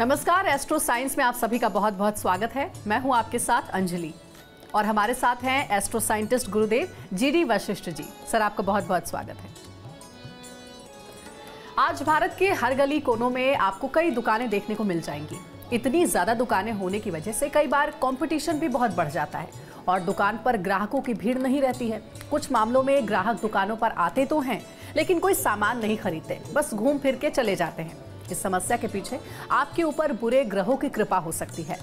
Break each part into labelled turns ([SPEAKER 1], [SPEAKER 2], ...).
[SPEAKER 1] नमस्कार, astro science में आप सभी का बहुत बहुत स्वागत है। मैं हूं आपके साथ अंजलि और हमारे साथ हैं एस्ट्रो साइंटिस्ट गुरुदेव जीडी वशिष्ठ जी। सर, आपका बहुत बहुत स्वागत है। आज भारत के हर गली कोनों में आपको कई दुकानें देखने को मिल जाएंगी। इतनी ज्यादा दुकानें होने की वजह से कई बार कंपटीशन भी बहुत बढ़ जाता है और दुकान पर ग्राहकों की भीड़ नहीं रहती है। कुछ मामलों में ग्राहक दुकानों पर आते तो हैं लेकिन कोई सामान नहीं खरीदते, बस घूम फिर के चले जाते हैं। इस समस्या के पीछे आपके ऊपर बुरे ग्रहों की कृपा हो सकती है।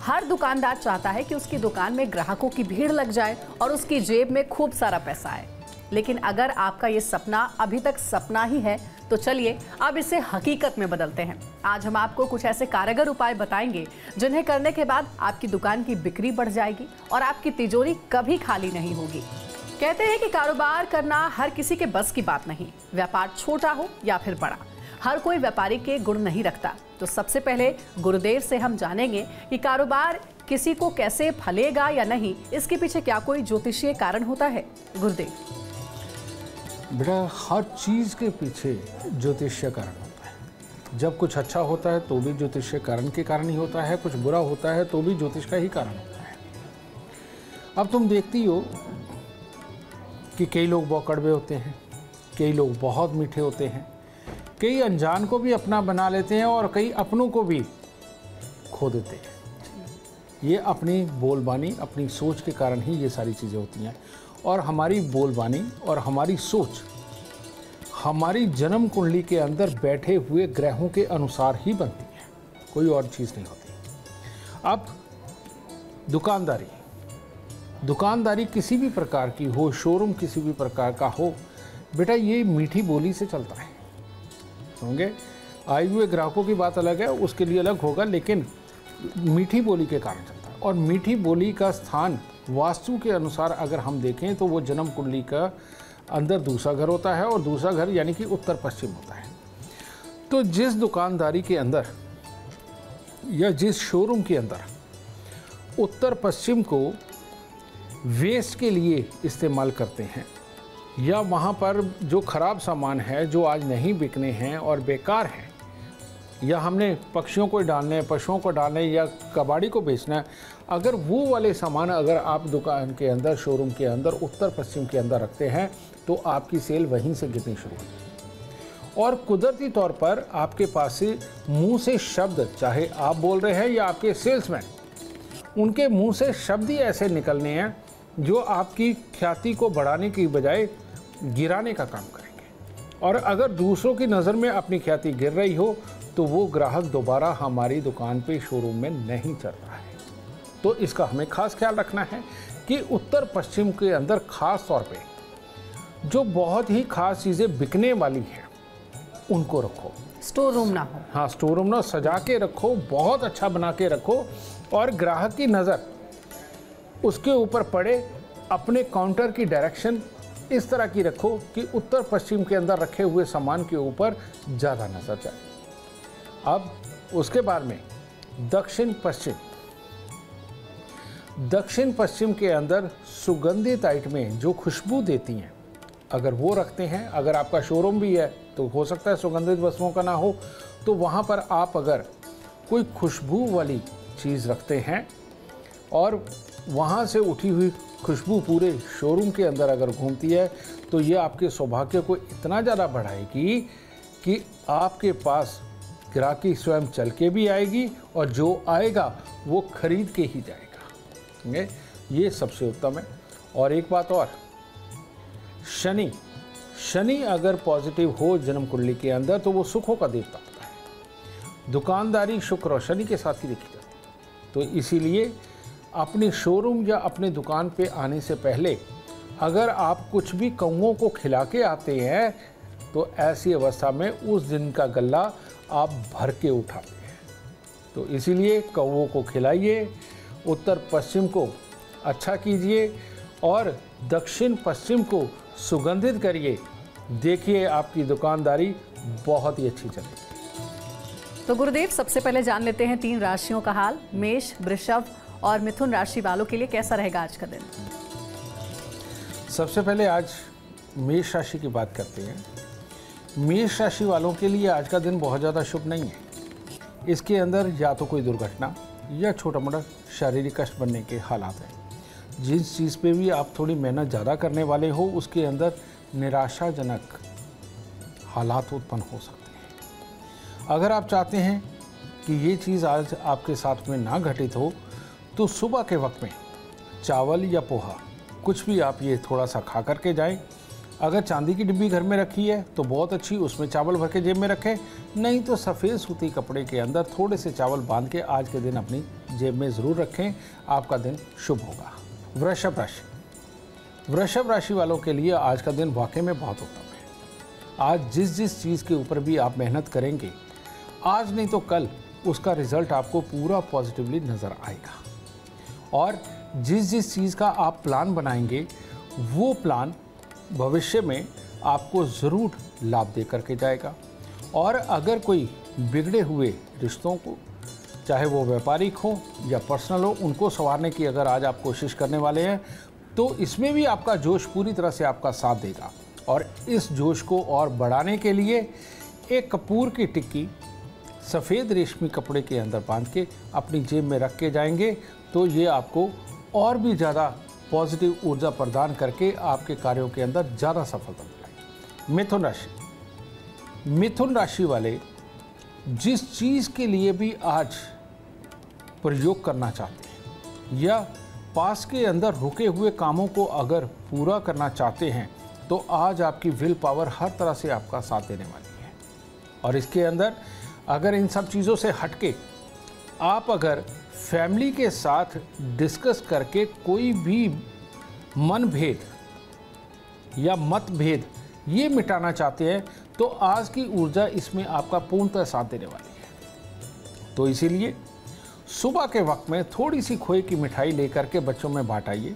[SPEAKER 1] हर दुकानदार चाहता है कि उसकी दुकान में ग्राहकों की भीड़ लग जाए और उसकी जेब में खूब सारा पैसा आए। लेकिन अगर आपका ये सपना अभी तक सपना ही है तो चलिए अब इसे हकीकत में बदलते हैं। आज हम आपको कुछ ऐसे कारगर उपाय बताएंगे जिन्हें करने के बाद आपकी दुकान की बिक्री बढ़ जाएगी और आपकी तिजोरी कभी खाली नहीं होगी। कहते हैं कि कारोबार करना हर किसी के बस की बात नहीं, व्यापार छोटा हो या फिर बड़ा, हर कोई व्यापारी के गुण नहीं रखता। तो सबसे पहले गुरुदेव से हम जानेंगे कि कारोबार किसी को कैसे फलेगा या नहीं, इसके पीछे क्या कोई ज्योतिषीय कारण होता है। गुरुदेव,
[SPEAKER 2] बेटा, हर चीज़ के पीछे ज्योतिषीय कारण होता है। जब कुछ अच्छा होता है तो भी ज्योतिषीय कारण के कारण ही होता है, कुछ बुरा होता है तो भी ज्योतिष का ही कारण होता है। अब तुम देखती हो कि कई लोग बहुत कड़वे होते हैं, कई लोग बहुत मीठे होते हैं, कई अनजान को भी अपना बना लेते हैं और कई अपनों को भी खो देते हैं। ये अपनी बोलबानी, अपनी सोच के कारण ही ये सारी चीज़ें होती हैं। और हमारी बोलबानी और हमारी सोच हमारी जन्म कुंडली के अंदर बैठे हुए ग्रहों के अनुसार ही बनती है, कोई और चीज़ नहीं होती। अब दुकानदारी किसी भी प्रकार की हो, शोरूम किसी भी प्रकार का हो, बेटा ये मीठी बोली से चलता है। होंगे आए हुए ग्राहकों की बात अलग है, उसके लिए अलग होगा, लेकिन मीठी बोली के कारण चलता है। और मीठी बोली का स्थान वास्तु के अनुसार अगर हम देखें तो वो जन्म कुंडली का अंदर दूसरा घर होता है और दूसरा घर यानी कि उत्तर पश्चिम होता है। तो जिस दुकानदारी के अंदर या जिस शोरूम के अंदर उत्तर पश्चिम को वेस्ट के लिए इस्तेमाल करते हैं या वहाँ पर जो ख़राब सामान है जो आज नहीं बिकने हैं और बेकार हैं, या हमने पक्षियों को डालने, पशुओं को डालने या कबाड़ी को बेचना है, अगर वो वाले सामान अगर आप दुकान के अंदर, शोरूम के अंदर उत्तर पश्चिम के अंदर रखते हैं तो आपकी सेल वहीं से गिरनी शुरू होगी। और कुदरती तौर पर आपके पास से मुँह से शब्द, चाहे आप बोल रहे हैं या आपके सेल्समैन, उनके मुँह से शब्द ही ऐसे निकलने हैं जो आपकी ख्याति को बढ़ाने की बजाय गिराने का काम करेंगे। और अगर दूसरों की नज़र में अपनी ख्याति गिर रही हो तो वो ग्राहक दोबारा हमारी दुकान पे, शोरूम में नहीं चल रहा है। तो इसका हमें खास ख्याल रखना है कि उत्तर पश्चिम के अंदर खास तौर पे जो बहुत ही खास चीज़ें बिकने वाली हैं उनको रखो।
[SPEAKER 1] स्टोर रूम ना हो।
[SPEAKER 2] हाँ, स्टोर रूम ना, सजा के रखो, बहुत अच्छा बना के रखो और ग्राहक की नज़र उसके ऊपर पड़े। अपने काउंटर की डायरेक्शन इस तरह की रखो कि उत्तर पश्चिम के अंदर रखे हुए सामान के ऊपर ज़्यादा नजर जाए। अब उसके बाद में दक्षिण पश्चिम के अंदर सुगंधित आइटमें जो खुशबू देती हैं, अगर वो रखते हैं, अगर आपका शोरूम भी है तो हो सकता है सुगंधित वस्तुओं का ना हो, तो वहाँ पर आप अगर कोई खुशबू वाली चीज़ रखते हैं और वहाँ से उठी हुई खुशबू पूरे शोरूम के अंदर अगर घूमती है तो ये आपके सौभाग्य को इतना ज़्यादा बढ़ाएगी कि आपके पास ग्राहकी स्वयं चल के भी आएगी और जो आएगा वो खरीद के ही जाएगा। ये सबसे उत्तम है। और एक बात और, शनि अगर पॉजिटिव हो जन्म कुंडली के अंदर तो वो सुखों का देवता होता है। दुकानदारी शुक्र और शनि के साथ ही देखी जाती है। तो इसीलिए अपने शोरूम या अपने दुकान पे आने से पहले अगर आप कुछ भी कौओं को खिला के आते हैं तो ऐसी अवस्था में उस दिन का गल्ला आप भर के उठाते हैं। तो इसीलिए कौओं को खिलाइए, उत्तर पश्चिम को अच्छा कीजिए और दक्षिण पश्चिम को सुगंधित करिए। देखिए आपकी दुकानदारी बहुत ही अच्छी चलेगी।
[SPEAKER 1] तो गुरुदेव, सबसे पहले जान लेते हैं 3 राशियों का हाल। मेष, वृषभ और मिथुन राशि वालों के लिए कैसा रहेगा आज का दिन।
[SPEAKER 2] सबसे पहले आज मेष राशि की बात करते हैं। मेष राशि वालों के लिए आज का दिन बहुत ज़्यादा शुभ नहीं है। इसके अंदर या तो कोई दुर्घटना या छोटा मोटा शारीरिक कष्ट बनने के हालात हैं। जिस चीज़ पे भी आप थोड़ी मेहनत ज़्यादा करने वाले हो उसके अंदर निराशाजनक हालात उत्पन्न हो सकते हैं। अगर आप चाहते हैं कि ये चीज़ आज आपके साथ में ना घटित हो तो सुबह के वक्त में चावल या पोहा कुछ भी आप ये थोड़ा सा खा करके जाएं। अगर चांदी की डिब्बी घर में रखी है तो बहुत अच्छी, उसमें चावल भर के जेब में रखें, नहीं तो सफ़ेद सूती कपड़े के अंदर थोड़े से चावल बांध के आज के दिन अपनी जेब में ज़रूर रखें। आपका दिन शुभ होगा। वृषभ राशि। वृषभ राशि वालों के लिए आज का दिन वाकई में बहुत उत्तम है। आज जिस चीज़ के ऊपर भी आप मेहनत करेंगे, आज नहीं तो कल उसका रिजल्ट आपको पूरा पॉजिटिवली नज़र आएगा। और जिस चीज़ का आप प्लान बनाएंगे वो प्लान भविष्य में आपको ज़रूर लाभ दे करके जाएगा। और अगर कोई बिगड़े हुए रिश्तों को, चाहे वो व्यापारिक हो या पर्सनल हो, उनको संवारने की अगर आज आप कोशिश करने वाले हैं तो इसमें भी आपका जोश पूरी तरह से आपका साथ देगा। और इस जोश को और बढ़ाने के लिए एक कपूर की टिक्की सफ़ेद रेशमी कपड़े के अंदर बांध के अपनी जेब में रख के जाएंगे तो ये आपको और भी ज़्यादा पॉजिटिव ऊर्जा प्रदान करके आपके कार्यों के अंदर ज़्यादा सफलता दिलाएगी। मिथुन राशि। मिथुन राशि वाले जिस चीज़ के लिए भी आज प्रयोग करना चाहते हैं या पास के अंदर रुके हुए कामों को अगर पूरा करना चाहते हैं तो आज आपकी विल पावर हर तरह से आपका साथ देने वाली है। और इसके अंदर अगर इन सब चीज़ों से हटके आप अगर फैमिली के साथ डिस्कस करके कोई भी मनभेद या मतभेद ये मिटाना चाहते हैं तो आज की ऊर्जा इसमें आपका पूर्णतः साथ देने वाली है। तो इसीलिए सुबह के वक्त में थोड़ी सी खोए की मिठाई लेकर के बच्चों में बांट आइए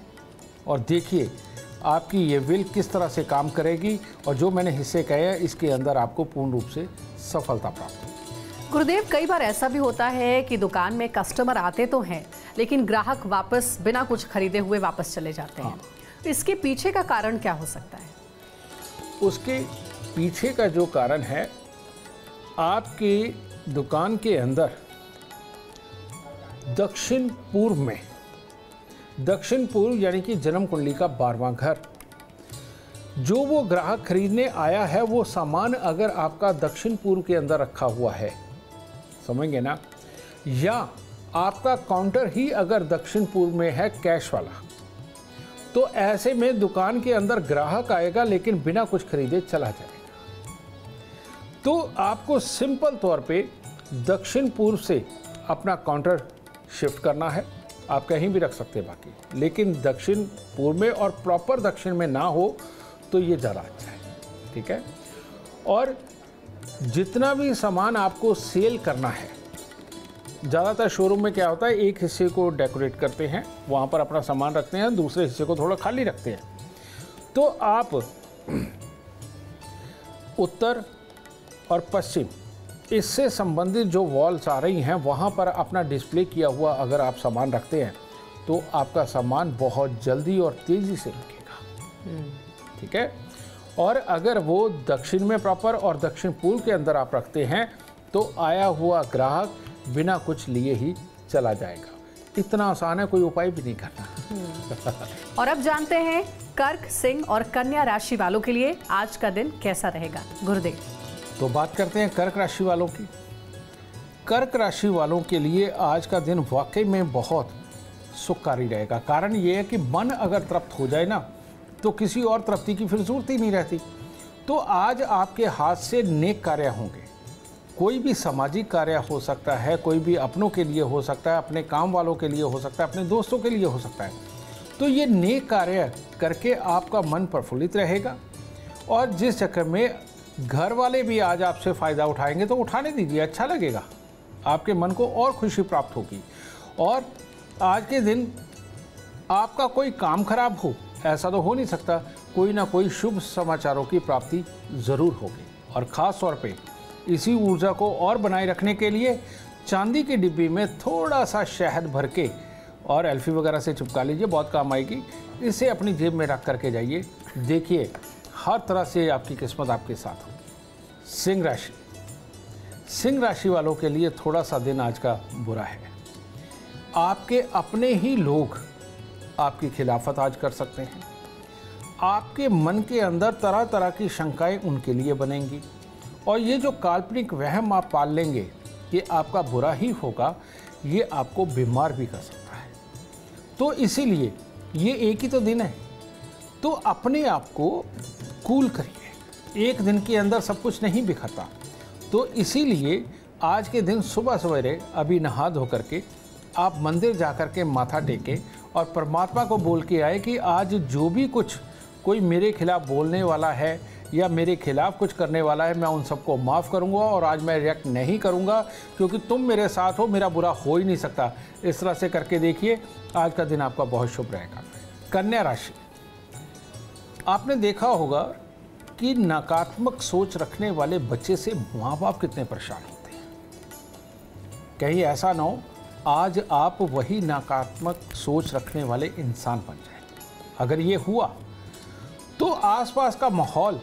[SPEAKER 2] और देखिए आपकी ये विल किस तरह से काम करेगी और जो मैंने हिस्से कहे हैं इसके अंदर आपको पूर्ण रूप से सफलता प्राप्त होगी।
[SPEAKER 1] गुरुदेव, कई बार ऐसा भी होता है कि दुकान में कस्टमर आते तो हैं लेकिन ग्राहक वापस बिना कुछ खरीदे हुए वापस चले जाते हैं। तो इसके पीछे का कारण क्या हो सकता है?
[SPEAKER 2] उसके पीछे का जो कारण है, आपके दुकान के अंदर दक्षिण पूर्व में, दक्षिण पूर्व यानी कि जन्म कुंडली का 12वां घर, जो वो ग्राहक खरीदने आया है वो सामान अगर आपका दक्षिण पूर्व के अंदर रखा हुआ है, समझेंगे ना, या आपका काउंटर ही अगर दक्षिण पूर्व में है कैश वाला, तो ऐसे में दुकान के अंदर ग्राहक आएगा लेकिन बिना कुछ खरीदे चला जाएगा। तो आपको सिंपल तौर पे दक्षिण पूर्व से अपना काउंटर शिफ्ट करना है। आप कहीं भी रख सकते हैं बाकी, लेकिन दक्षिण पूर्व में और प्रॉपर दक्षिण में ना हो तो ये ज़्यादा अच्छा है। ठीक है। और जितना भी सामान आपको सेल करना है, ज़्यादातर शोरूम में क्या होता है, एक हिस्से को डेकोरेट करते हैं, वहाँ पर अपना सामान रखते हैं, दूसरे हिस्से को थोड़ा खाली रखते हैं। तो आप उत्तर और पश्चिम इससे संबंधित जो वॉल्स आ रही हैं वहाँ पर अपना डिस्प्ले किया हुआ अगर आप सामान रखते हैं तो आपका सामान बहुत जल्दी और तेज़ी से बिकेगा। ठीक है। और अगर वो दक्षिण में प्रॉपर और दक्षिण पूर्व के अंदर आप रखते हैं तो आया हुआ ग्राहक बिना कुछ लिए ही चला जाएगा। इतना आसान है, कोई उपाय भी नहीं करना।
[SPEAKER 1] और अब जानते हैं कर्क, सिंह और कन्या राशि वालों के लिए आज का दिन कैसा रहेगा गुरुदेव।
[SPEAKER 2] तो बात करते हैं कर्क राशि वालों की। कर्क राशि वालों के लिए आज का दिन वाकई में बहुत सुखकारी रहेगा। कारण ये है कि मन अगर तृप्त हो जाए ना तो किसी और तृप्ति की फिर जरूरत ही नहीं रहती। तो आज आपके हाथ से नेक कार्य होंगे। कोई भी सामाजिक कार्य हो सकता है, कोई भी अपनों के लिए हो सकता है, अपने काम वालों के लिए हो सकता है, अपने दोस्तों के लिए हो सकता है। तो ये नेक कार्य करके आपका मन प्रफुल्लित रहेगा। और जिस चक्कर में घर वाले भी आज आपसे फ़ायदा उठाएंगे तो उठाने दीजिए, अच्छा लगेगा, आपके मन को और खुशी प्राप्त होगी। और आज के दिन आपका कोई काम खराब हो ऐसा तो हो नहीं सकता, कोई ना कोई शुभ समाचारों की प्राप्ति ज़रूर होगी। और ख़ास तौर पे इसी ऊर्जा को और बनाए रखने के लिए चांदी की डिब्बी में थोड़ा सा शहद भर के और एल्फी वगैरह से चिपका लीजिए, बहुत काम आएगी। इसे अपनी जेब में रख करके जाइए, देखिए हर तरह से आपकी किस्मत आपके साथ होगी। सिंह राशि। सिंह राशि वालों के लिए थोड़ा सा दिन आज का बुरा है। आपके अपने ही लोग आपकी खिलाफत आज कर सकते हैं। आपके मन के अंदर तरह तरह की शंकाएं उनके लिए बनेंगी और ये जो काल्पनिक वहम आप पाल लेंगे ये आपका बुरा ही होगा, ये आपको बीमार भी कर सकता है। तो इसीलिए ये एक ही तो दिन है, तो अपने आप को कूल करिए। एक दिन के अंदर सब कुछ नहीं बिखरता। तो इसीलिए आज के दिन सुबह सवेरे अभी नहा धो करके आप मंदिर जा कर के माथा टेके और परमात्मा को बोल के आए कि आज जो भी कुछ कोई मेरे खिलाफ बोलने वाला है या मेरे खिलाफ कुछ करने वाला है, मैं उन सबको माफ़ करूंगा और आज मैं रिएक्ट नहीं करूंगा क्योंकि तुम मेरे साथ हो, मेरा बुरा हो ही नहीं सकता। इस तरह से करके देखिए, आज का दिन आपका बहुत शुभ रहेगा। कन्या राशि, आपने देखा होगा कि नकारात्मक सोच रखने वाले बच्चे से माँ बाप कितने परेशान होते हैं। कहीं ऐसा ना हो आज आप वही नकारात्मक सोच रखने वाले इंसान बन जाए। अगर ये हुआ तो आसपास का माहौल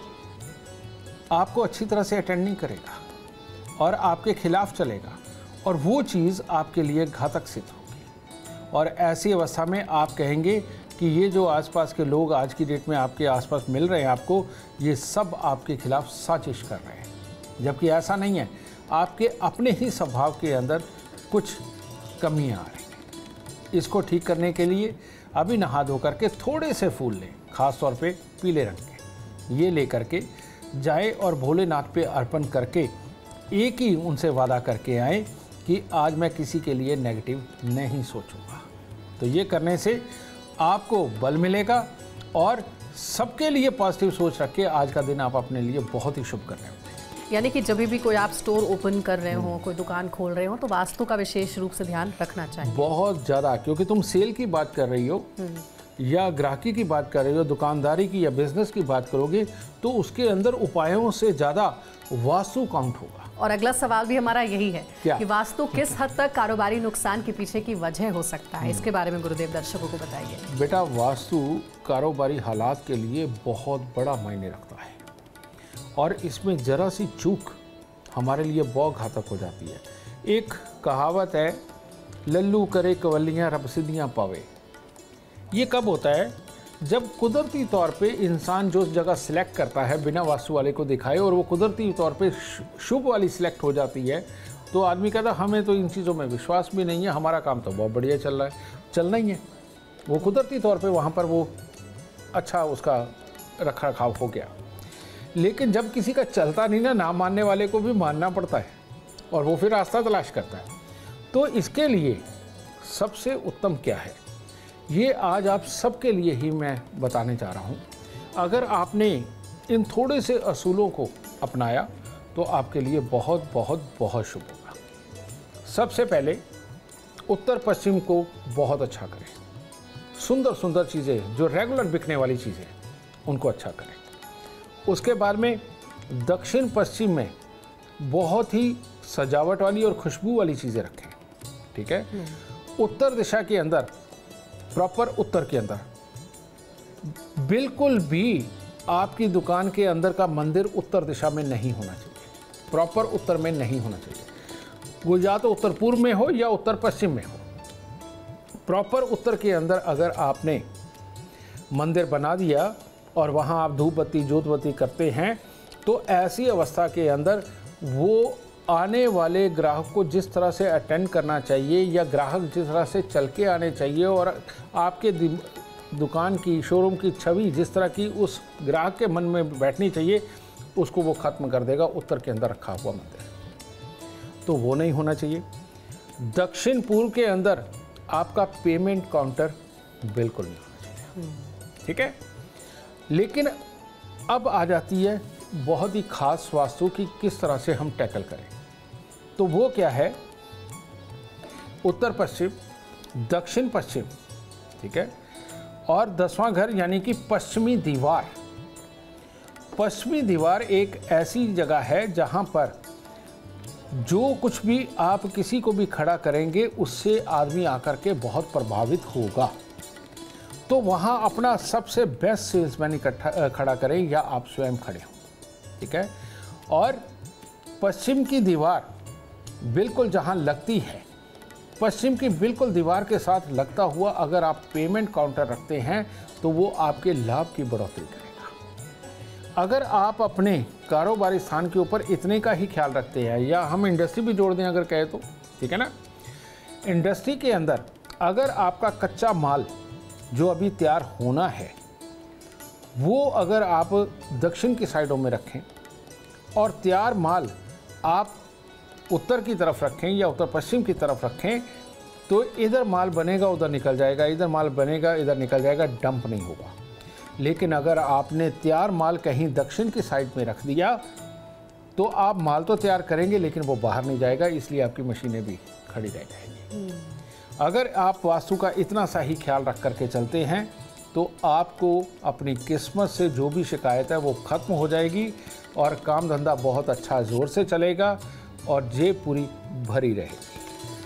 [SPEAKER 2] आपको अच्छी तरह से अटेंड नहीं करेगा और आपके खिलाफ चलेगा और वो चीज़ आपके लिए घातक सिद्ध होगी। और ऐसी अवस्था में आप कहेंगे कि ये जो आसपास के लोग आज की डेट में आपके आसपास मिल रहे हैं आपको, ये सब आपके खिलाफ साजिश कर रहे हैं, जबकि ऐसा नहीं है। आपके अपने ही स्वभाव के अंदर कुछ कमियां आ रही हैं। इसको ठीक करने के लिए अभी नहा धो करके थोड़े से फूल लें, ख़ास तौर पे पीले रंग के, ये ले करके जाए और भोलेनाथ पे अर्पण करके एक ही उनसे वादा करके आए कि आज मैं किसी के लिए नेगेटिव नहीं सोचूंगा। तो ये करने से आपको बल मिलेगा और सबके लिए पॉजिटिव सोच रख के आज का दिन आप अपने लिए बहुत ही शुभ कर रहे हो।
[SPEAKER 1] यानी कि जब भी कोई आप स्टोर ओपन कर रहे हो, कोई दुकान खोल रहे हो, तो वास्तु का विशेष रूप से ध्यान रखना चाहिए
[SPEAKER 2] बहुत ज़्यादा, क्योंकि तुम सेल की बात कर रही हो या ग्राहकी की बात कर रही हो, दुकानदारी की या बिजनेस की बात करोगे तो उसके अंदर उपायों से ज़्यादा वास्तु काउंट होगा।
[SPEAKER 1] और अगला सवाल भी हमारा यही है
[SPEAKER 2] क्या?
[SPEAKER 1] कि वास्तु किस हद तक कारोबारी नुकसान के पीछे की वजह हो सकता है, इसके बारे में गुरुदेव दर्शकों को बताइए।
[SPEAKER 2] बेटा, वास्तु कारोबारी हालात के लिए बहुत बड़ा मायने रखता है और इसमें ज़रा सी चूक हमारे लिए बहुत घातक हो जाती है। एक कहावत है, लल्लू करे कवलियाँ रब सिद्धियाँ पावे। ये कब होता है? जब कुदरती तौर पे इंसान जो जगह सिलेक्ट करता है बिना वास्तु वाले को दिखाए और वो कुदरती तौर पे शुभ वाली सिलेक्ट हो जाती है, तो आदमी कहता हमें तो इन चीज़ों में विश्वास भी नहीं है, हमारा काम तो बहुत बढ़िया चल रहा है। चलना ही है, वो कुदरती तौर पे वहाँ पर वो अच्छा उसका रख रखाव हो गया। लेकिन जब किसी का चलता नहीं ना मानने वाले को भी मानना पड़ता है और वो फिर रास्ता तलाश करता है। तो इसके लिए सबसे उत्तम क्या है, ये आज आप सबके लिए ही मैं बताने जा रहा हूँ। अगर आपने इन थोड़े से असूलों को अपनाया तो आपके लिए बहुत बहुत बहुत शुभ होगा। सबसे पहले उत्तर पश्चिम को बहुत अच्छा करें। सुंदर सुंदर चीज़ें जो रेगुलर बिकने वाली चीज़ें उनको अच्छा करें। उसके बाद में दक्षिण पश्चिम में बहुत ही सजावट वाली और खुशबू वाली चीज़ें रखें। ठीक है। उत्तर दिशा के अंदर, प्रॉपर उत्तर के अंदर बिल्कुल भी आपकी दुकान के अंदर का मंदिर उत्तर दिशा में नहीं होना चाहिए, प्रॉपर उत्तर में नहीं होना चाहिए। वो या तो उत्तर पूर्व में हो या उत्तर पश्चिम में हो। प्रॉपर उत्तर के अंदर अगर आपने मंदिर बना दिया और वहाँ आप धूप बत्ती जोत बत्ती करते हैं तो ऐसी अवस्था के अंदर वो आने वाले ग्राहक को जिस तरह से अटेंड करना चाहिए या ग्राहक जिस तरह से चल के आने चाहिए और आपके दुकान की, शोरूम की छवि जिस तरह की उस ग्राहक के मन में बैठनी चाहिए, उसको वो ख़त्म कर देगा उत्तर के अंदर रखा हुआ मंदिर। तो वो नहीं होना चाहिए। दक्षिण पूर्व के अंदर आपका पेमेंट काउंटर बिल्कुल नहीं होना चाहिए। ठीक है। लेकिन अब आ जाती है बहुत ही खास वास्तु की किस तरह से हम टैकल करें। तो वो क्या है, उत्तर पश्चिम, दक्षिण पश्चिम, ठीक है, और 10वां घर यानी कि पश्चिमी दीवार। पश्चिमी दीवार एक ऐसी जगह है जहां पर जो कुछ भी आप किसी को भी खड़ा करेंगे उससे आदमी आकर के बहुत प्रभावित होगा। तो वहाँ अपना सबसे बेस्ट सेल्समैन खड़ा करें या आप स्वयं खड़े हों। ठीक है। और पश्चिम की दीवार बिल्कुल जहां लगती है, पश्चिम की बिल्कुल दीवार के साथ लगता हुआ अगर आप पेमेंट काउंटर रखते हैं तो वो आपके लाभ की बढ़ोतरी करेगा। अगर आप अपने कारोबारी स्थान के ऊपर इतने का ही ख्याल रखते हैं, या हम इंडस्ट्री भी जोड़ दें अगर कहे तो, ठीक है ना, इंडस्ट्री के अंदर अगर आपका कच्चा माल जो अभी तैयार होना है वो अगर आप दक्षिण की साइडों में रखें और तैयार माल आप उत्तर की तरफ रखें या उत्तर पश्चिम की तरफ रखें, तो इधर माल बनेगा उधर निकल जाएगा, इधर माल बनेगा इधर निकल जाएगा, डंप नहीं होगा। लेकिन अगर आपने तैयार माल कहीं दक्षिण की साइड में रख दिया तो आप माल तो तैयार करेंगे लेकिन वो बाहर नहीं जाएगा, इसलिए आपकी मशीनें भी खड़ी रह जाएंगी। अगर आप वास्तु का इतना सा ही ख्याल रख करके चलते हैं तो आपको अपनी किस्मत से जो भी शिकायत है वो ख़त्म हो जाएगी और काम धंधा बहुत अच्छा ज़ोर से चलेगा और जेब पूरी भरी रहेगी।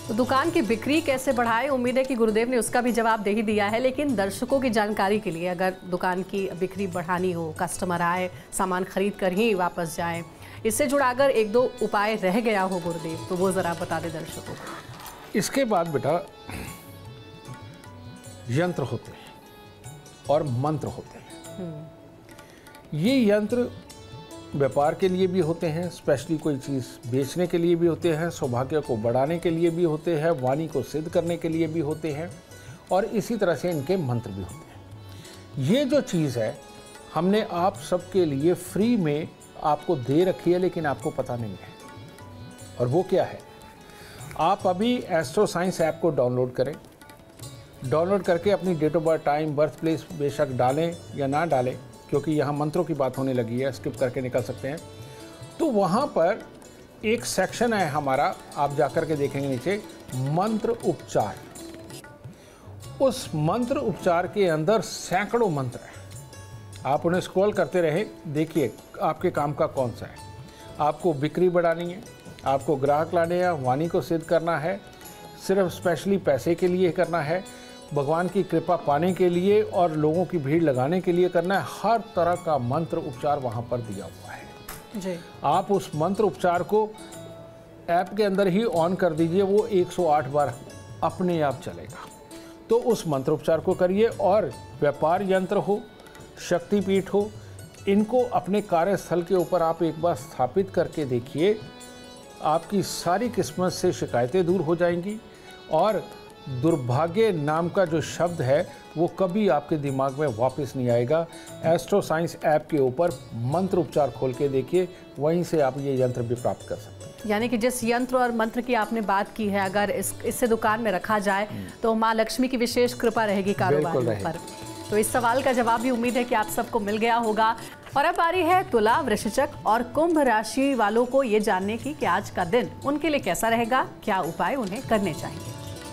[SPEAKER 1] तो दुकान की बिक्री कैसे बढ़ाए, उम्मीद है कि गुरुदेव ने उसका भी जवाब दे ही दिया है। लेकिन दर्शकों की जानकारी के लिए, अगर दुकान की बिक्री बढ़ानी हो, कस्टमर आए सामान खरीद कर ही वापस जाए, इससे जुड़ा अगर एक दो उपाय रह गया हो गुरुदेव तो वो ज़रा बता दें दर्शकों को।
[SPEAKER 2] इसके बाद बेटा यंत्र होते हैं और मंत्र होते हैं। ये यंत्र व्यापार के लिए भी होते हैं, स्पेशली कोई चीज़ बेचने के लिए भी होते हैं, सौभाग्य को बढ़ाने के लिए भी होते हैं, वाणी को सिद्ध करने के लिए भी होते हैं, और इसी तरह से इनके मंत्र भी होते हैं। ये जो चीज़ है हमने आप सबके लिए फ्री में आपको दे रखी है, लेकिन आपको पता नहीं है। और वो क्या है, आप अभी एस्ट्रो साइंस ऐप को डाउनलोड करें। डाउनलोड करके अपनी date of birth, time, birth place बेशक डालें या ना डालें, क्योंकि यहाँ मंत्रों की बात होने लगी है, स्किप करके निकल सकते हैं। तो वहाँ पर एक सेक्शन है हमारा, आप जाकर के देखेंगे नीचे, मंत्र उपचार। उस मंत्र उपचार के अंदर सैकड़ों मंत्र हैं। आप उन्हें स्क्रॉल करते रहें, देखिए आपके काम का कौन सा है। आपको बिक्री बढ़ानी है, आपको ग्राहक लाने हैं, वाणी को सिद्ध करना है, सिर्फ स्पेशली पैसे के लिए करना है, भगवान की कृपा पाने के लिए और लोगों की भीड़ लगाने के लिए करना है। हर तरह का मंत्र उपचार वहाँ पर दिया हुआ है
[SPEAKER 1] जी।
[SPEAKER 2] आप उस मंत्र उपचार को ऐप के अंदर ही ऑन कर दीजिए, वो 108 बार अपने आप चलेगा। तो उस मंत्र उपचार को करिए, और व्यापार यंत्र हो, शक्तिपीठ हो, इनको अपने कार्यस्थल के ऊपर आप एक बार स्थापित करके देखिए। आपकी सारी किस्मत से शिकायतें दूर हो जाएंगी और दुर्भाग्य नाम का जो शब्द है वो कभी आपके दिमाग में वापस नहीं आएगा। एस्ट्रो साइंस ऐप के ऊपर मंत्र उपचार खोल के देखिए, वहीं से आप ये यंत्र भी प्राप्त कर सकते हैं।
[SPEAKER 1] यानी कि जिस यंत्र और मंत्र की आपने बात की है, अगर इससे दुकान में रखा जाए तो माँ लक्ष्मी की विशेष कृपा रहेगी कारोबार पर। तो इस सवाल का जवाब भी उम्मीद है कि आप सबको मिल गया होगा। और अब बारी है तुला, वृश्चिक और कुंभ राशि वालों को ये जानने की कि आज का दिन उनके लिए कैसा रहेगा, क्या उपाय उन्हें करने चाहिए।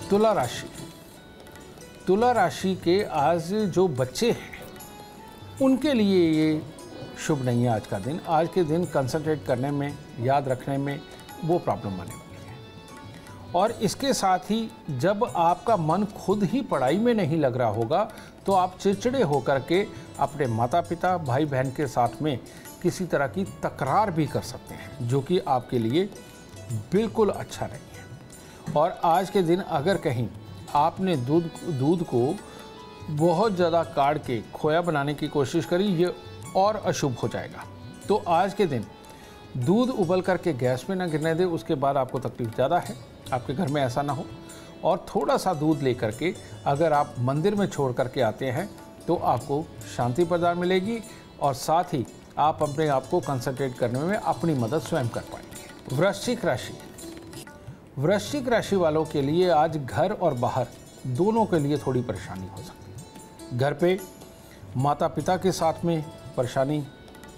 [SPEAKER 2] तुला राशि, तुला राशि के आज जो बच्चे हैं उनके लिए ये शुभ नहीं है आज का दिन। आज के दिन कंसंट्रेट करने में, याद रखने में वो प्रॉब्लम आने वाली है। और इसके साथ ही जब आपका मन खुद ही पढ़ाई में नहीं लग रहा होगा तो आप चिड़चिड़े होकर के अपने माता पिता, भाई बहन के साथ में किसी तरह की तकरार भी कर सकते हैं, जो कि आपके लिए बिल्कुल अच्छा नहीं है। और आज के दिन अगर कहीं आपने दूध को बहुत ज़्यादा काढ़ के खोया बनाने की कोशिश करी, ये और अशुभ हो जाएगा। तो आज के दिन दूध उबल करके गैस में ना गिरने दे, उसके बाद आपको तकलीफ ज़्यादा है, आपके घर में ऐसा ना हो। और थोड़ा सा दूध लेकर के अगर आप मंदिर में छोड़ करके आते हैं तो आपको शांति प्रदान मिलेगी और साथ ही आप अपने आप को कंसंट्रेट करने में अपनी मदद स्वयं कर पाएंगे। वृश्चिक राशि, वृश्चिक राशि वालों के लिए आज घर और बाहर दोनों के लिए थोड़ी परेशानी हो सकती है। घर पे माता पिता के साथ में परेशानी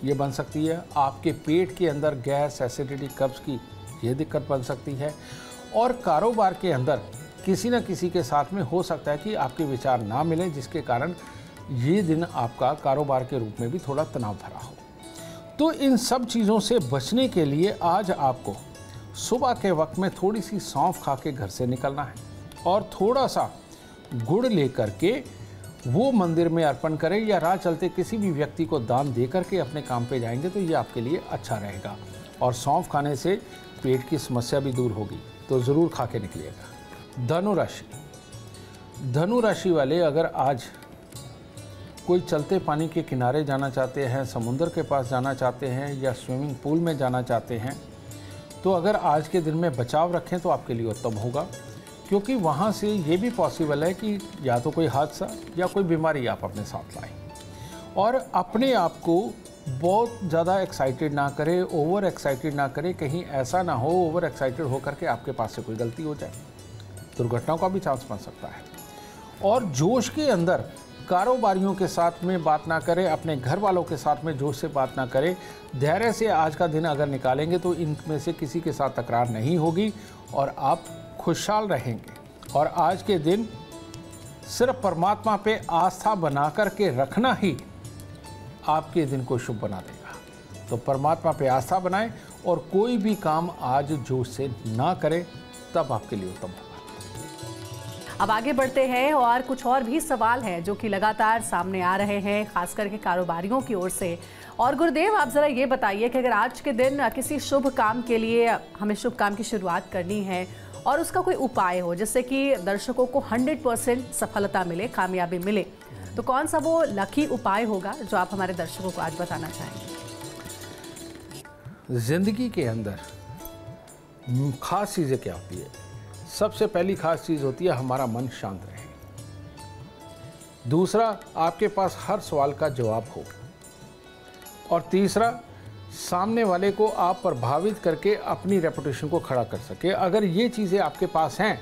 [SPEAKER 2] ये बन सकती है। आपके पेट के अंदर गैस, एसिडिटी, कब्ज़ की ये दिक्कत बन सकती है। और कारोबार के अंदर किसी न किसी के साथ में हो सकता है कि आपके विचार ना मिलें, जिसके कारण ये दिन आपका कारोबार के रूप में भी थोड़ा तनाव भरा हो। तो इन सब चीज़ों से बचने के लिए आज आपको सुबह के वक्त में थोड़ी सी सौंफ खा के घर से निकलना है और थोड़ा सा गुड़ लेकर के वो मंदिर में अर्पण करें या राह चलते किसी भी व्यक्ति को दान दे करके अपने काम पे जाएंगे तो ये आपके लिए अच्छा रहेगा। और सौंफ खाने से पेट की समस्या भी दूर होगी, तो ज़रूर खा के निकलिएगा। धनु राशि, धनु राशि वाले अगर आज कोई चलते पानी के किनारे जाना चाहते हैं, समुद्र के पास जाना चाहते हैं या स्विमिंग पूल में जाना चाहते हैं, तो अगर आज के दिन में बचाव रखें तो आपके लिए उत्तम होगा, क्योंकि वहाँ से ये भी पॉसिबल है कि या तो कोई हादसा या कोई बीमारी आप अपने साथ लाएं। और अपने आप को बहुत ज़्यादा एक्साइटेड ना करें, ओवर एक्साइटेड ना करें, कहीं ऐसा ना हो ओवर एक्साइटेड होकर के आपके पास से कोई गलती हो जाए, दुर्घटनाओं का भी चांस बन सकता है। और जोश के अंदर कारोबारियों के साथ में बात ना करें, अपने घर वालों के साथ में जोश से बात ना करें। धैर्य से आज का दिन अगर निकालेंगे तो इनमें से किसी के साथ तकरार नहीं होगी और आप खुशहाल रहेंगे। और आज के दिन सिर्फ परमात्मा पे आस्था बना कर के रखना ही आपके दिन को शुभ बना देगा। तो परमात्मा पे आस्था बनाएं और कोई भी काम आज जोश से ना करें, तब आपके लिए उत्तम होगा।
[SPEAKER 1] अब आगे बढ़ते हैं और कुछ और भी सवाल हैं जो कि लगातार सामने आ रहे हैं, खास करके कारोबारियों की ओर से। और गुरुदेव, आप ज़रा ये बताइए कि अगर आज के दिन किसी शुभ काम के लिए हमें शुभ काम की शुरुआत करनी है और उसका कोई उपाय हो, जिससे कि दर्शकों को 100% सफलता मिले, कामयाबी मिले, तो कौन सा वो लकी उपाय होगा जो आप हमारे दर्शकों को आज बताना चाहेंगे?
[SPEAKER 2] जिंदगी के अंदर खास चीज़ें क्या होती है? सबसे पहली खास चीज़ होती है हमारा मन शांत रहे। दूसरा, आपके पास हर सवाल का जवाब हो। और तीसरा, सामने वाले को आप प्रभावित करके अपनी रेपुटेशन को खड़ा कर सके। अगर ये चीज़ें आपके पास हैं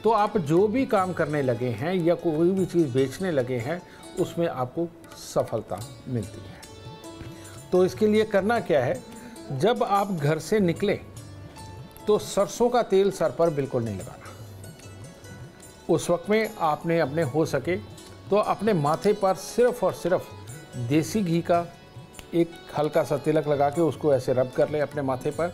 [SPEAKER 2] तो आप जो भी काम करने लगे हैं या कोई भी चीज़ बेचने लगे हैं, उसमें आपको सफलता मिलती है। तो इसके लिए करना क्या है, जब आप घर से निकले तो सरसों का तेल सर पर बिल्कुल नहीं लगाना। उस वक्त में आपने अपने हो सके तो अपने माथे पर सिर्फ और सिर्फ देसी घी का एक हल्का सा तिलक लगा के उसको ऐसे रब कर ले अपने माथे पर।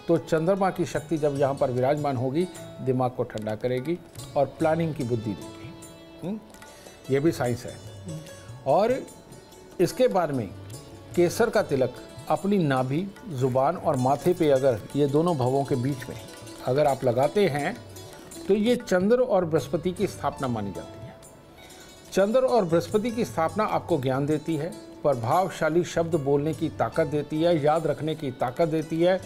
[SPEAKER 2] तो चंद्रमा की शक्ति जब यहाँ पर विराजमान होगी, दिमाग को ठंडा करेगी और प्लानिंग की बुद्धि देगी। ये भी साइंस है। और इसके बाद में केसर का तिलक अपनी नाभि, जुबान और माथे पे, अगर ये दोनों भवों के बीच में अगर आप लगाते हैं तो ये चंद्र और बृहस्पति की स्थापना मानी जाती है। चंद्र और बृहस्पति की स्थापना आपको ज्ञान देती है, प्रभावशाली शब्द बोलने की ताकत देती है, याद रखने की ताकत देती है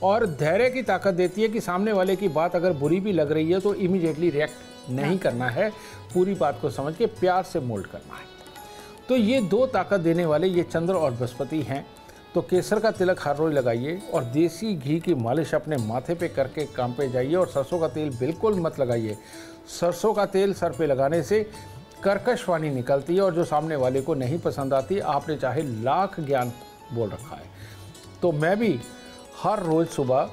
[SPEAKER 2] और धैर्य की ताकत देती है कि सामने वाले की बात अगर बुरी भी लग रही है तो इमीडिएटली रिएक्ट नहीं करना है, पूरी बात को समझ के प्यार से मोल्ड करना है। तो ये दो ताकत देने वाले ये चंद्र और बृहस्पति हैं। तो केसर का तिलक हर रोज लगाइए और देसी घी की मालिश अपने माथे पे करके काम पे जाइए। और सरसों का तेल बिल्कुल मत लगाइए। सरसों का तेल सर पे लगाने से कर्कश वाणी निकलती है और जो सामने वाले को नहीं पसंद आती, आपने चाहे लाख ज्ञान बोल रखा है। तो मैं भी हर रोज़ सुबह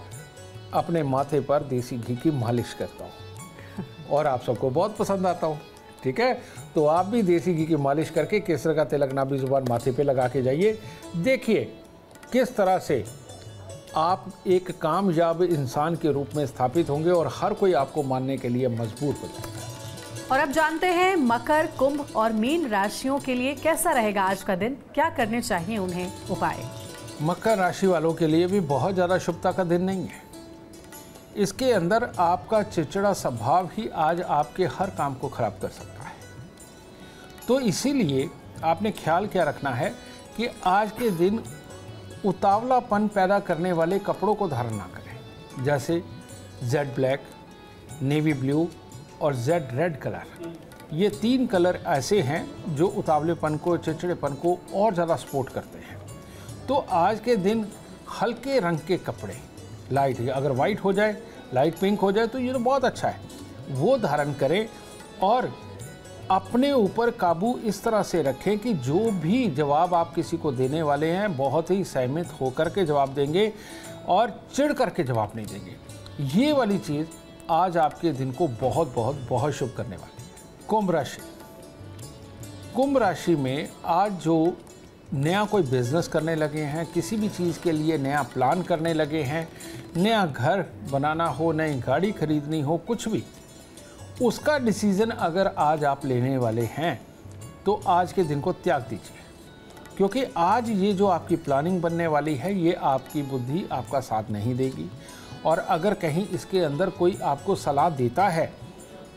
[SPEAKER 2] अपने माथे पर देसी घी की मालिश करता हूँ और आप सबको बहुत पसंद आता हूँ। ठीक है, तो आप भी देसी घी की मालिश करके केसर का तिलक नाभि, जुबान, माथे पे लगा के जाइए। देखिए किस तरह से आप एक कामयाब इंसान के रूप में स्थापित होंगे और हर कोई आपको मानने के लिए मजबूर हो जाएगा।
[SPEAKER 1] और अब जानते हैं मकर, कुंभ और मीन राशियों के लिए कैसा रहेगा आज का दिन, क्या करने चाहिए उन्हें उपाय?
[SPEAKER 2] मकर राशि वालों के लिए भी बहुत ज़्यादा शुभता का दिन नहीं है। इसके अंदर आपका चिड़चिड़ा स्वभाव ही आज आपके हर काम को खराब कर सकता है। तो इसीलिए आपने ख्याल क्या रखना है कि आज के दिन उतावलापन पैदा करने वाले कपड़ों को धारण ना करें, जैसे जेड ब्लैक, नेवी ब्लू और जेड रेड कलर। ये तीन कलर ऐसे हैं जो उतावलेपन को, चिड़चिड़ेपन को और ज़्यादा सपोर्ट करते हैं। तो आज के दिन हल्के रंग के कपड़े, लाइट, अगर वाइट हो जाए, लाइट पिंक हो जाए तो ये तो बहुत अच्छा है, वो धारण करें। और अपने ऊपर काबू इस तरह से रखें कि जो भी जवाब आप किसी को देने वाले हैं बहुत ही सहमत होकर के जवाब देंगे और चिढ़ करके जवाब नहीं देंगे। ये वाली चीज़ आज आपके दिन को बहुत बहुत बहुत शुभ करने वाली है। कुंभ राशि, कुंभ राशि में आज जो नया कोई बिजनेस करने लगे हैं, किसी भी चीज़ के लिए नया प्लान करने लगे हैं, नया घर बनाना हो, नई गाड़ी खरीदनी हो, कुछ भी, उसका डिसीज़न अगर आज आप लेने वाले हैं तो आज के दिन को त्याग दीजिए, क्योंकि आज ये जो आपकी प्लानिंग बनने वाली है, ये आपकी बुद्धि आपका साथ नहीं देगी। और अगर कहीं इसके अंदर कोई आपको सलाह देता है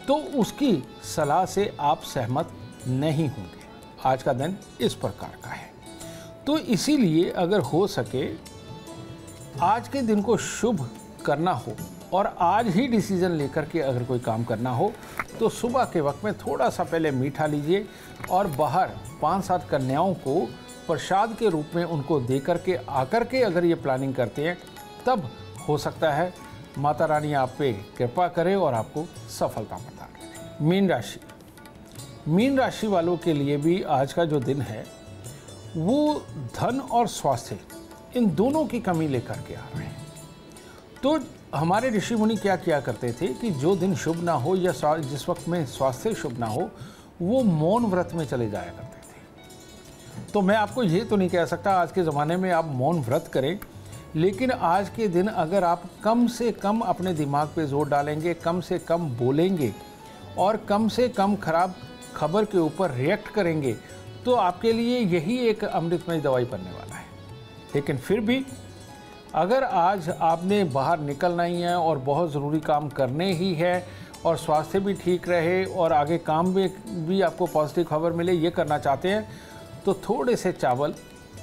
[SPEAKER 2] तो उसकी सलाह से आप सहमत नहीं होंगे। आज का दिन इस प्रकार का है। तो इसीलिए अगर हो सके आज के दिन को शुभ करना हो और आज ही डिसीजन लेकर के अगर कोई काम करना हो तो सुबह के वक्त में थोड़ा सा पहले मीठा लीजिए और बाहर 5-7 कन्याओं को प्रसाद के रूप में उनको दे करके आकर के अगर ये प्लानिंग करते हैं, तब हो सकता है माता रानी आप पे कृपा करे और आपको सफलता प्रदान करे। मीन राशि वालों के लिए भी आज का जो दिन है वो धन और स्वास्थ्य, इन दोनों की कमी लेकर के आ रहे हैं। तो हमारे ऋषि मुनि क्या किया करते थे कि जो दिन शुभ ना हो या जिस वक्त में स्वास्थ्य शुभ ना हो, वो मौन व्रत में चले जाया करते थे। तो मैं आपको ये तो नहीं कह सकता आज के ज़माने में आप मौन व्रत करें, लेकिन आज के दिन अगर आप कम से कम अपने दिमाग पे जोर डालेंगे, कम से कम बोलेंगे और कम से कम खराब खबर के ऊपर रिएक्ट करेंगे, तो आपके लिए यही एक अमृतमय दवाई बनने वाला है। लेकिन फिर भी अगर आज आपने बाहर निकलना ही है और बहुत ज़रूरी काम करने ही है और स्वास्थ्य भी ठीक रहे और आगे काम में भी आपको पॉजिटिव खबर मिले, ये करना चाहते हैं, तो थोड़े से चावल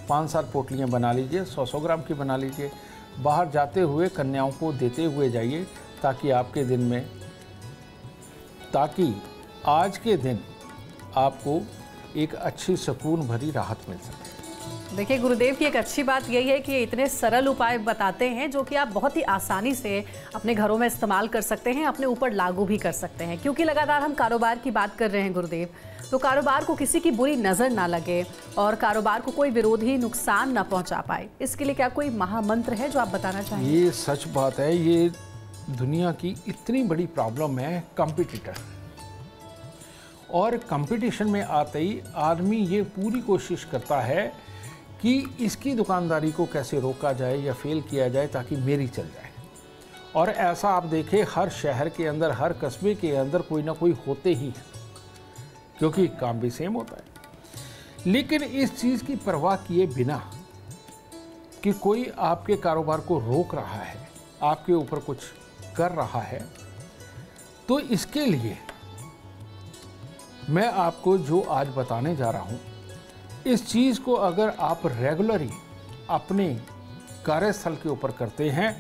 [SPEAKER 2] 5-7 पोटलियाँ बना लीजिए, 100-100 ग्राम की बना लीजिए, बाहर जाते हुए कन्याओं को देते हुए जाइए, ताकि आपके दिन में, ताकि आज के दिन आपको एक अच्छी सुकून भरी राहत मिल सके।
[SPEAKER 1] देखिए गुरुदेव की एक अच्छी बात यही है कि ये इतने सरल उपाय बताते हैं जो कि आप बहुत ही आसानी से अपने घरों में इस्तेमाल कर सकते हैं, अपने ऊपर लागू भी कर सकते हैं। क्योंकि लगातार हम कारोबार की बात कर रहे हैं गुरुदेव, तो कारोबार को किसी की बुरी नज़र ना लगे और कारोबार को कोई विरोधी नुकसान ना पहुंचा पाए, इसके लिए क्या कोई महामंत्र है जो आप बताना चाहेंगे?
[SPEAKER 2] ये सच बात है, ये दुनिया की इतनी बड़ी प्रॉब्लम है कंपटीटर। और कंपटीशन में आते ही आदमी ये पूरी कोशिश करता है कि इसकी दुकानदारी को कैसे रोका जाए या फेल किया जाए ताकि मेरी चल जाए। और ऐसा आप देखें हर शहर के अंदर, हर कस्बे के अंदर कोई ना कोई होते ही है, क्योंकि काम भी सेम होता है। लेकिन इस चीज़ की परवाह किए बिना कि कोई आपके कारोबार को रोक रहा है, आपके ऊपर कुछ कर रहा है, तो इसके लिए मैं आपको जो आज बताने जा रहा हूँ, इस चीज़ को अगर आप रेगुलरली अपने कार्यस्थल के ऊपर करते हैं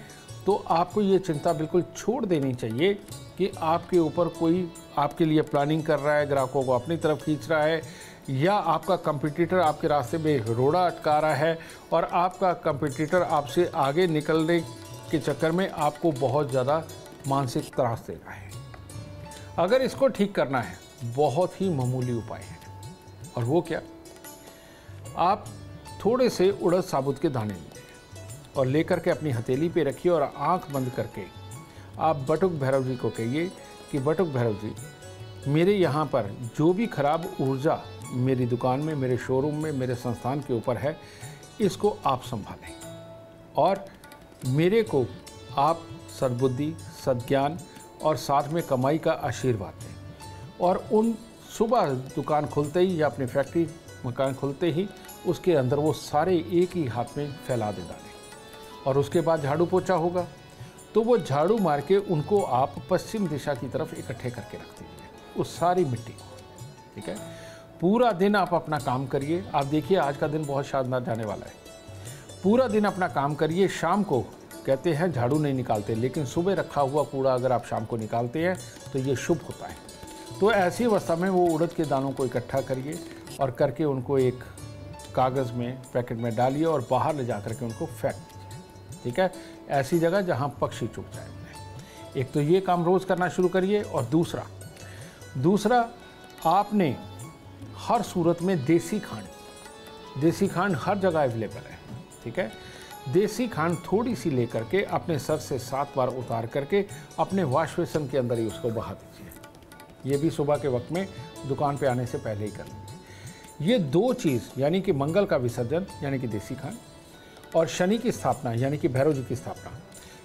[SPEAKER 2] तो आपको ये चिंता बिल्कुल छोड़ देनी चाहिए कि आपके ऊपर कोई आपके लिए प्लानिंग कर रहा है, ग्राहकों को अपनी तरफ खींच रहा है, या आपका कंपटीटर आपके रास्ते में रोड़ा अटका रहा है और आपका कंपटीटर आपसे आगे निकलने के चक्कर में आपको बहुत ज़्यादा मानसिक त्रास दे रहा है। अगर इसको ठीक करना है, बहुत ही मामूली उपाय है। और वो क्या, आप थोड़े से उड़द साबुत के दाने लीजिए और लेकर के अपनी हथेली पे रखिए और आंख बंद करके आप बटुक भैरव जी को कहिए कि बटुक भैरव जी, मेरे यहाँ पर जो भी खराब ऊर्जा मेरी दुकान में, मेरे शोरूम में, मेरे संस्थान के ऊपर है, इसको आप संभालें और मेरे को आप सद्बुद्धि, सद्ज्ञान और साथ में कमाई का आशीर्वाद दें। और उन सुबह दुकान खुलते ही या अपनी फैक्ट्री मकान खुलते ही उसके अंदर वो सारे एक ही हाथ में फैला दे डालें। और उसके बाद झाड़ू पोछा होगा तो वो झाड़ू मार के उनको आप पश्चिम दिशा की तरफ इकट्ठे करके रख दीजिए, उस सारी मिट्टी को। ठीक है, पूरा दिन आप अपना काम करिए। आप देखिए आज का दिन बहुत शानदार जाने वाला है। पूरा दिन अपना काम करिए। शाम को कहते हैं झाड़ू नहीं निकालते, लेकिन सुबह रखा हुआ कूड़ा अगर आप शाम को निकालते हैं तो ये शुभ होता है। तो ऐसी अवस्था में वो उड़द के दानों को इकट्ठा करिए और करके उनको एक कागज़ में पैकेट में डालिए और बाहर ले जा करके उनको फेंक दीजिए। ठीक है, ऐसी जगह जहाँ पक्षी चुग जाए। एक तो ये काम रोज़ करना शुरू करिए। और दूसरा आपने हर सूरत में देसी खांड हर जगह अवेलेबल है। ठीक है, देसी खांड थोड़ी सी लेकर के अपने सर से 7 बार उतार करके अपने वॉश बेसिन के अंदर ही उसको बहा दीजिए। ये भी सुबह के वक्त में दुकान पे आने से पहले ही कर लीजिए। ये 2 चीज़, यानी कि मंगल का विसर्जन यानी कि देसी खांड और शनि की स्थापना यानी कि भैरव जी की स्थापना।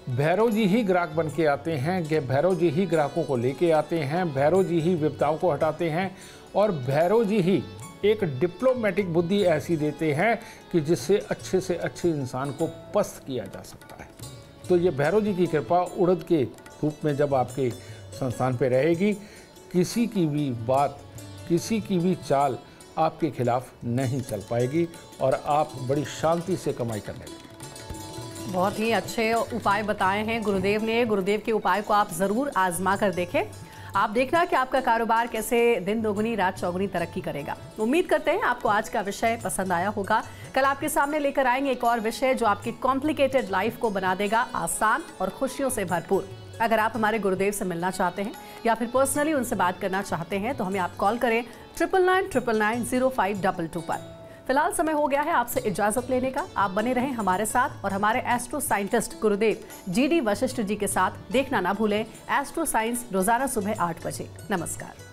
[SPEAKER 2] भैरव जी ही ग्राहक बन के आते हैं, भैरव जी ही ग्राहकों को लेके आते हैं, भैरव जी ही विपदाओं को हटाते हैं और भैरव जी ही एक डिप्लोमेटिक बुद्धि ऐसी देते हैं कि जिससे अच्छे से अच्छे इंसान को पस्त किया जा सकता है। तो ये भैरव जी की कृपा उड़द के रूप में जब आपके संस्थान पे रहेगी, किसी की भी बात, किसी की भी चाल आपके खिलाफ नहीं चल पाएगी और आप बड़ी शांति से कमाई करने लगेंगे।
[SPEAKER 1] बहुत ही अच्छे उपाय बताए हैं गुरुदेव ने। गुरुदेव के उपाय को आप ज़रूर आजमा कर देखें। आप देखना कि आपका कारोबार कैसे दिन दोगुनी रात चौगुनी तरक्की करेगा। उम्मीद करते हैं आपको आज का विषय पसंद आया होगा। कल आपके सामने लेकर आएंगे एक और विषय जो आपकी कॉम्प्लिकेटेड लाइफ को बना देगा आसान और खुशियों से भरपूर। अगर आप हमारे गुरुदेव से मिलना चाहते हैं या फिर पर्सनली उनसे बात करना चाहते हैं तो हमें आप कॉल करें 9999905222 पर। फिलहाल समय हो गया है आपसे इजाजत लेने का। आप बने रहें हमारे साथ और हमारे एस्ट्रो साइंटिस्ट गुरुदेव GD वशिष्ठ जी के साथ। देखना ना भूलें एस्ट्रो साइंस रोजाना सुबह 8 बजे। नमस्कार।